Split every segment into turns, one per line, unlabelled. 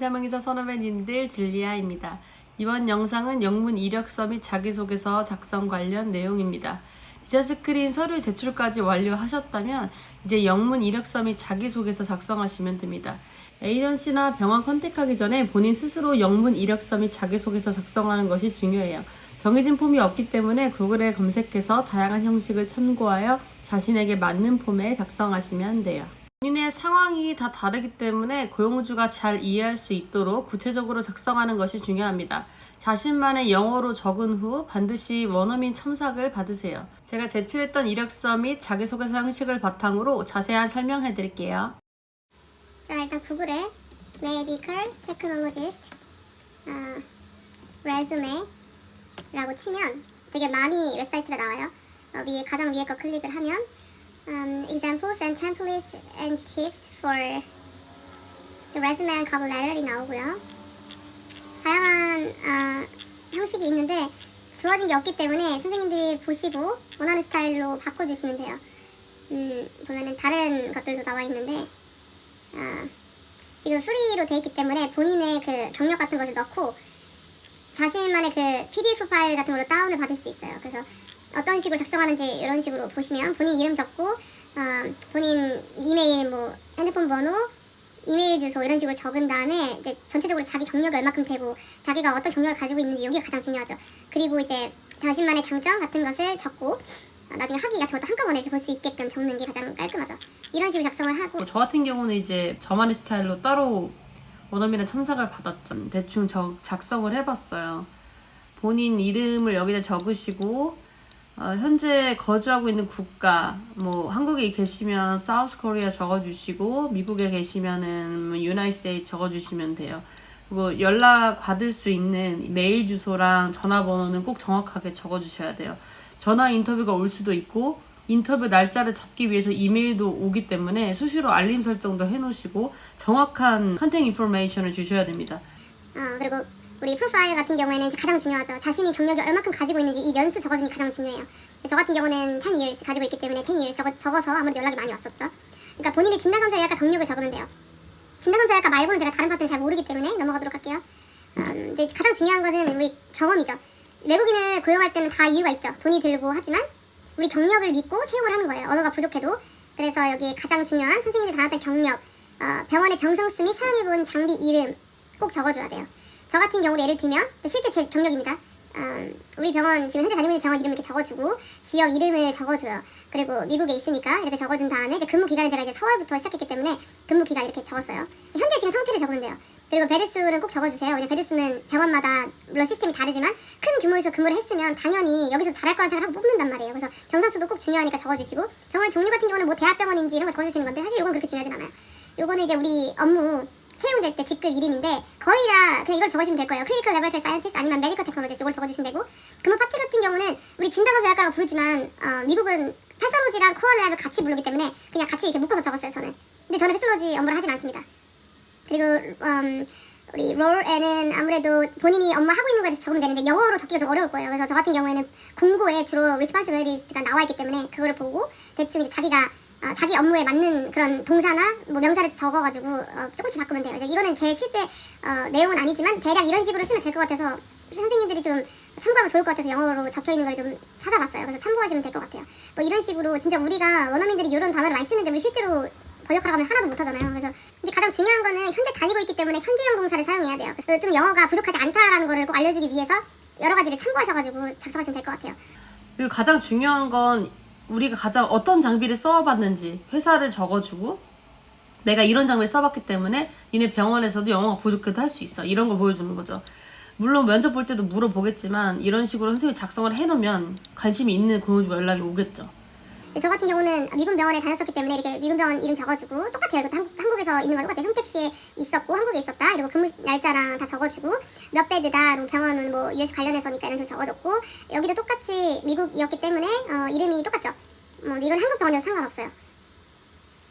인사명의사 선후배님들 줄리아입니다. 이번 영상은 영문 이력서 및 자기소개서 작성 관련 내용입니다. 비자 스크린 서류 제출까지 완료하셨다면 이제 영문 이력서 및 자기소개서 작성하시면 됩니다. 에이전시나 병원 컨택하기 전에 본인 스스로 영문 이력서 및 자기소개서 작성하는 것이 중요해요. 정해진 폼이 없기 때문에 구글에 검색해서 다양한 형식을 참고하여 자신에게 맞는 폼에 작성하시면 돼요. 본인의 상황이 다 다르기 때문에 고용주가 잘 이해할 수 있도록 구체적으로 작성하는 것이 중요합니다. 자신만의 영어로 적은 후 반드시 원어민 첨삭을 받으세요. 제가 제출했던 이력서 및 자기소개서 형식을 바탕으로 자세한 설명해 드릴게요.
자, 일단 구글에 Medical Technologist Resume 라고 치면 되게 많이 웹사이트가 나와요. 가장 위에 거 클릭을 하면 examples and templates and tips for the resume and cover letter이 나오고요. 다양한 형식이 있는데 주어진 게 없기 때문에 선생님들이 보시고 원하는 스타일로 바꿔주시면 돼요. 보면은 다른 것들도 나와 있는데 지금 프리로 돼 있기 때문에 본인의 그 경력 같은 것을 넣고 자신만의 그 PDF 파일 같은 걸로 다운을 받을 수 있어요. 그래서 어떤 식으로 작성하는지 이런 식으로 보시면 본인 이름 적고 본인 이메일, 뭐 핸드폰 번호, 이메일 주소 이런 식으로 적은 다음에 이제 전체적으로 자기 경력이 얼마큼 되고 자기가 어떤 경력을 가지고 있는지 여기가 가장 중요하죠. 그리고 이제 자신만의 장점 같은 것을 적고 나중에 학위 같은 것도 한꺼번에 볼 수 있게끔 적는 게 가장 깔끔하죠. 이런 식으로 작성을 하고
저 같은 경우는 이제 저만의 스타일로 따로 원어민의 첨삭을 받았죠. 대충 작성을 해봤어요. 본인 이름을 여기다 적으시고 현재 거주하고 있는 국가, 뭐 한국에 계시면 사우스 코리아 적어주시고 미국에 계시면은 유나이티드 스테이트 적어주시면 돼요. 그리고 연락 받을 수 있는 메일 주소랑 전화번호는 꼭 정확하게 적어주셔야 돼요. 전화 인터뷰가 올 수도 있고 인터뷰 날짜를 잡기 위해서 이메일도 오기 때문에 수시로 알림 설정도 해놓으시고 정확한 컨택 인포메이션을 주셔야 됩니다.
그리고 우리 프로파일 같은 경우에는 이제 가장 중요하죠. 자신이 경력이 얼마큼 가지고 있는지 이 연수 적어주는 게 가장 중요해요. 저 같은 경우는 10 years 가지고 있기 때문에 10 years 적어서 아무래도 연락이 많이 왔었죠. 그러니까 본인의 진단검사의학과 경력을 적으면 돼요. 진단검사의학과 말고는 제가 다른 파트는 잘 모르기 때문에 넘어가도록 할게요. 이제 가장 중요한 것은 우리 경험이죠. 외국인을 고용할 때는 다 이유가 있죠. 돈이 들고 하지만 우리 경력을 믿고 채용을 하는 거예요. 언어가 부족해도. 그래서 여기 가장 중요한 선생님들이 다녔던 경력, 병원의 병성수 및 사용해본 장비 이름 꼭 적어줘야 돼요. 저 같은 경우를 예를 들면 실제 제 경력입니다. 우리 병원 지금 현재 다니고 있는 병원 이름 이렇게 적어주고 지역 이름을 적어줘요. 그리고 미국에 있으니까 이렇게 적어준 다음에 이제 근무 기간은 제가 이제 4월부터 시작했기 때문에 근무 기간 이렇게 적었어요. 현재 지금 상태를 적으면 돼요. 그리고 베드수는 꼭 적어주세요. 왜냐면 베드수는 병원마다 물론 시스템이 다르지만 큰 규모에서 근무를 했으면 당연히 여기서 잘할 거라는 생각을 하고 뽑는단 말이에요. 그래서 병상수도 꼭 중요하니까 적어주시고 병원 종류 같은 경우는 뭐 대학병원인지 이런 거 적어주시는 건데 사실 이건 그렇게 중요하진 않아요. 요거는 이제 우리 업무 채용될 때 직급 이름인데 거의 다 그냥 이걸 적어주시면 될 거예요. 클리니컬 레버러토리 사이언티스트 아니면 메디컬 테크놀로지스트 이걸 적어주시면 되고 근무 파트 같은 경우는 우리 진단검사학과라고 부르지만 미국은 패솔로지랑 코어 랩을 같이 부르기 때문에 그냥 같이 이렇게 묶어서 적었어요 저는. 근데 저는 패솔로지 업무를 하진 않습니다. 그리고 우리 롤에는 아무래도 본인이 업무하고 있는 거에 대해서 적으면 되는데 영어로 적기가 좀 어려울 거예요. 그래서 저 같은 경우에는 공고에 주로 responsibilities가 나와 있기 때문에 그거를 보고 대충 이제 자기 업무에 맞는 그런 동사나 뭐 명사를 적어가지고 조금씩 바꾸면 돼요. 이거는 제 실제 내용은 아니지만 대략 이런 식으로 쓰면 될 것 같아서 선생님들이 좀 참고하면 좋을 것 같아서 영어로 적혀있는 걸 좀 찾아봤어요. 그래서 참고하시면 될 것 같아요. 뭐 이런 식으로 진짜 우리가 원어민들이 이런 단어를 많이 쓰는데 우리 실제로 번역하라고 하면 하나도 못하잖아요. 그래서 이제 가장 중요한 거는 현재 다니고 있기 때문에 현재형 동사를 사용해야 돼요. 그래서 좀 영어가 부족하지 않다라는 거를 꼭 알려주기 위해서 여러 가지를 참고하셔가지고 작성하시면 될 것 같아요.
그리고 가장 중요한 건 우리가 가장 어떤 장비를 써봤는지 회사를 적어주고 내가 이런 장비를 써봤기 때문에 니네 병원에서도 영어가 부족해도 할 수 있어 이런 걸 보여주는 거죠. 물론 면접 볼 때도 물어보겠지만 이런 식으로 선생님이 작성을 해놓으면 관심이 있는 고용주가 연락이 오겠죠.
저 같은 경우는 미군 병원에 다녔었기 때문에 이렇게 미군 병원 이름 적어주고 똑같아요. 이것도 한국에서 있는 거 똑같아요. 평택시에 있었고 한국에 있었다. 이러고 근무 날짜랑 다 적어주고 몇 베드다. 그리고 병원은 뭐 US 관련해서니까 이런 식으로 적어줬고 여기도 똑같이 미국이었기 때문에 이름이 똑같죠. 이건 한국 병원이어서 상관없어요.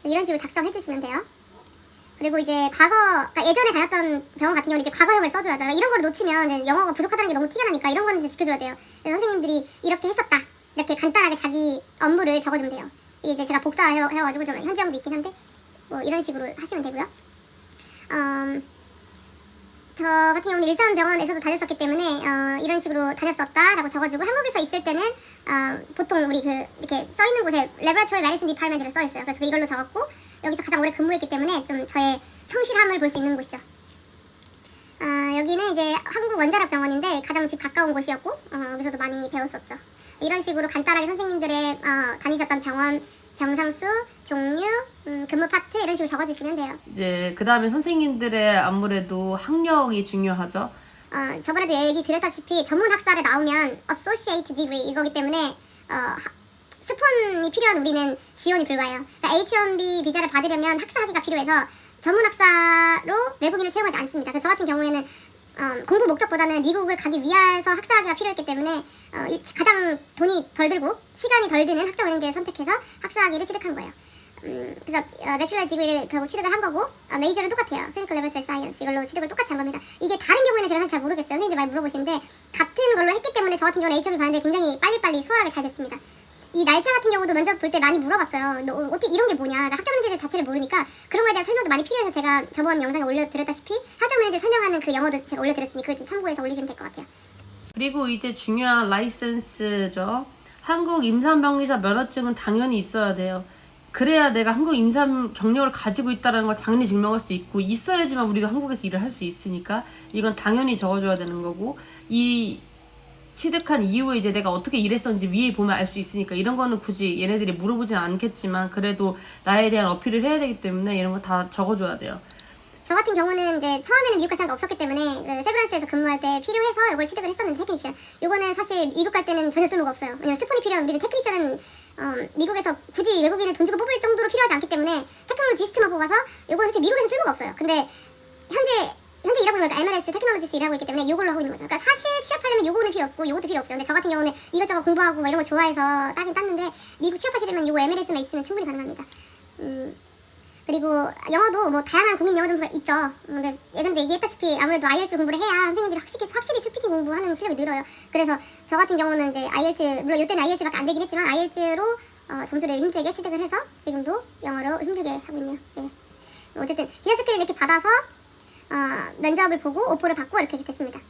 이런 식으로 작성해주시면 돼요. 그리고 이제 그러니까 예전에 다녔던 병원 같은 경우는 이제 과거형을 써줘야죠. 이런 걸 놓치면 이제 영어가 부족하다는 게 너무 티가 나니까 이런 거는 이제 지켜줘야 돼요. 그래서 선생님들이 이렇게 했었다. 이렇게 간단하게 자기 업무를 적어주면 돼요. 이게 이제 제가 복사해가지고 좀 현지형도 있긴 한데 뭐 이런 식으로 하시면 되고요. 저 같은 경우는 일산병원에서도 다녔었기 때문에 이런 식으로 다녔었다라고 적어주고 한국에서 있을 때는 보통 우리 그 이렇게 써 있는 곳에 Laboratory Medicine Department으로 써 있어요. 그래서 이걸로 적었고 여기서 가장 오래 근무했기 때문에 좀 저의 성실함을 볼 수 있는 곳이죠. 여기는 이제 한국 원자력 병원인데 가장 집 가까운 곳이었고 여기서도 많이 배웠었죠. 이런 식으로 간단하게 선생님들의 다니셨던 병원 병상수, 종류, 근무 파트 이런 식으로 적어주시면 돼요.
이제 그 다음에 선생님들의 아무래도 학력이 중요하죠.
저번에도 얘기 드렸다시피 전문 학사를 나오면 Associate Degree 이거기 때문에 스폰이 필요한 우리는 지원이 불가해요. 그러니까 H-1B 비자를 받으려면 학사학위가 필요해서 전문 학사로 외국인을 채용하지 않습니다. 그래서 저 같은 경우에는 공부 목적보다는 미국을 가기 위해서 학사학위가 필요했기 때문에 가장 돈이 덜 들고 시간이 덜 드는 학점 은행제를 선택해서 학사학위를 취득한 거예요. 그래서 내추럴 디그리를 결국 취득을 한 거고 메이저는 똑같아요. Clinical Laboratory Science 이걸로 취득을 똑같이 한 겁니다. 이게 다른 경우에는 제가 사실 잘 모르겠어요. 선생님들 많이 물어보시는데 같은 걸로 했기 때문에 저 같은 경우는 H-1B 봤는데 굉장히 빨리빨리 수월하게 잘 됐습니다. 이 날짜 같은 경우도 면접 볼 때 많이 물어봤어요. 너 어떻게 이런 게 뭐냐. 그러니까 학점 문제 자체를 모르니까 그런 거에 대한 설명도 많이 필요해서 제가 저번 영상에 올려드렸다시피 학점 문제 설명하는 그 영어도 제가 올려드렸으니 그걸 좀 참고해서 올리시면 될 것 같아요.
그리고 이제 중요한 라이센스죠. 한국 임산병리사 면허증은 당연히 있어야 돼요. 그래야 내가 한국 임산 경력을 가지고 있다는 걸 당연히 증명할 수 있고 있어야지만 우리가 한국에서 일을 할 수 있으니까 이건 당연히 적어줘야 되는 거고 이 취득한 이후에 이제 내가 어떻게 일했었는지 위에 보면 알 수 있으니까 이런 거는 굳이 얘네들이 물어보진 않겠지만 그래도 나에 대한 어필을 해야 되기 때문에 이런 거 다 적어줘야 돼요.
저 같은 경우는 이제 처음에는 미국 갈 생각 없었기 때문에 그 세브란스에서 근무할 때 필요해서 이걸 취득을 했었는데 테크니션 이거는 사실 미국 갈 때는 전혀 쓸모가 없어요. 왜냐면 스폰이 필요한 우리는 테크니션은 미국에서 굳이 외국인을 돈 주고 뽑을 정도로 필요하지 않기 때문에 테크놀로지스트만 뽑아서 이거는 사실 미국에서 쓸모가 없어요. 근데 현재 일하고 있는 거 MRS 테크놀로지스트 일하고 있기 때문에 이걸로 하고 있는 거죠. 그러니까 사실 취업하려면 요거는 필요 없고 요것도 필요 없어요. 근데 저 같은 경우는 이것저것 공부하고 막 이런 걸 좋아해서 따긴 땄는데 미국 취업하시려면 요거 MRS만 있으면 충분히 가능합니다. 그리고 영어도 뭐 다양한 국민 영어 점수가 있죠. 근데 예전에 얘기했다시피 아무래도 IELTS 공부를 해야 선생님들이 확실히 스피킹 공부하는 실력이 늘어요. 그래서 저 같은 경우는 이제 IELTS 물론 이때는 IELTS밖에 안 되긴 했지만 IELTS로 점수를 힘들게 취득을 해서 지금도 영어로 힘들게 하고 있네요. 네. 어쨌든 비자 스크린 이렇게 받아서 면접을 보고 오퍼를 받고 이렇게 됐습니다.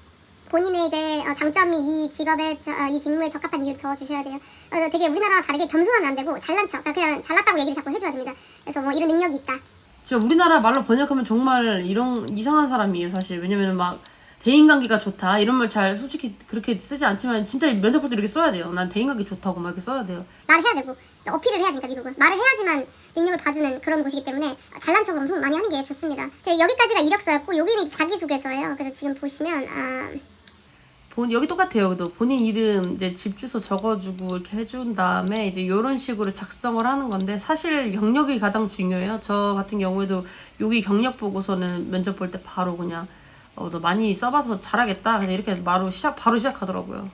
본인의 이제 장점이 이 직업에 이 직무에 적합한 이유를 적어주셔야 돼요. 되게 우리나라와 다르게 겸손하면 안 되고 잘난 척 그냥 잘났다고 얘기를 자꾸 해줘야 됩니다. 그래서 뭐 이런 능력이 있다.
진짜 우리나라 말로 번역하면 정말 이런 이상한 사람이에요 사실. 왜냐면은 막 대인관계가 좋다 이런 말 잘 솔직히 그렇게 쓰지 않지만 진짜 면접 볼 때 이렇게 써야 돼요. 난 대인관계 좋다고 막 이렇게 써야 돼요.
말을 해야 되고 어필을 해야 되니까 미국은 말을 해야지만 능력을 봐주는 그런 곳이기 때문에 잘난 척을 엄청 많이 하는 게 좋습니다. 제가 여기까지가 이력서였고 여기는 자기소개서예요. 그래서 지금 보시면
여기 똑같아요. 여기도 본인 이름 이제 집 주소 적어주고 이렇게 해준 다음에 이제 이런 식으로 작성을 하는 건데 사실 경력이 가장 중요해요. 저 같은 경우에도 여기 경력 보고서는 면접 볼 때 바로 그냥 너 많이 써봐서 잘하겠다 그냥 이렇게 바로 시작하더라고요.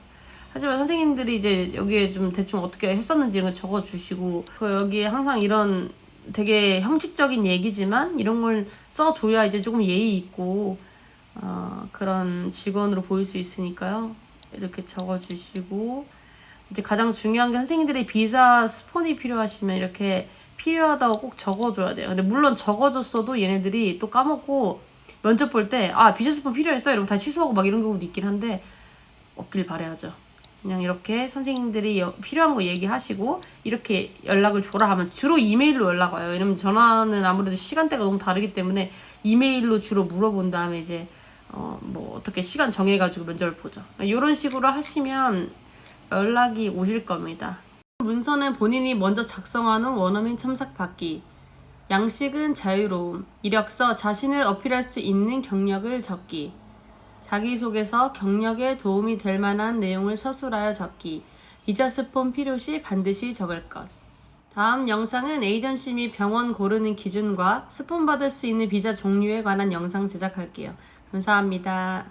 하지만 선생님들이 이제 여기에 좀 대충 어떻게 했었는지 이런 걸 적어주시고 여기에 항상 이런 되게 형식적인 얘기지만 이런 걸 써줘야 이제 조금 예의 있고 그런 직원으로 보일 수 있으니까요. 이렇게 적어주시고 이제 가장 중요한 게 선생님들이 비자 스폰이 필요하시면 이렇게 필요하다고 꼭 적어줘야 돼요. 근데 물론 적어줬어도 얘네들이 또 까먹고 면접 볼 때 비자 스폰 필요했어 이러고 다 취소하고 막 이런 경우도 있긴 한데 없길 바라야죠. 그냥 이렇게 선생님들이 필요한 거 얘기하시고 이렇게 연락을 줘라 하면 주로 이메일로 연락 와요. 왜냐면 전화는 아무래도 시간대가 너무 다르기 때문에 이메일로 주로 물어본 다음에 이제 뭐 어떻게 시간 정해가지고 면접을 보죠. 이런 식으로 하시면 연락이 오실 겁니다. 문서는 본인이 먼저 작성하는 원어민 첨삭 받기. 양식은 자유로움. 이력서 자신을 어필할 수 있는 경력을 적기. 자기소개서 경력에 도움이 될 만한 내용을 서술하여 적기. 비자 스폰 필요시 반드시 적을 것. 다음 영상은 에이전시 및 병원 고르는 기준과 스폰 받을 수 있는 비자 종류에 관한 영상 제작할게요. 감사합니다.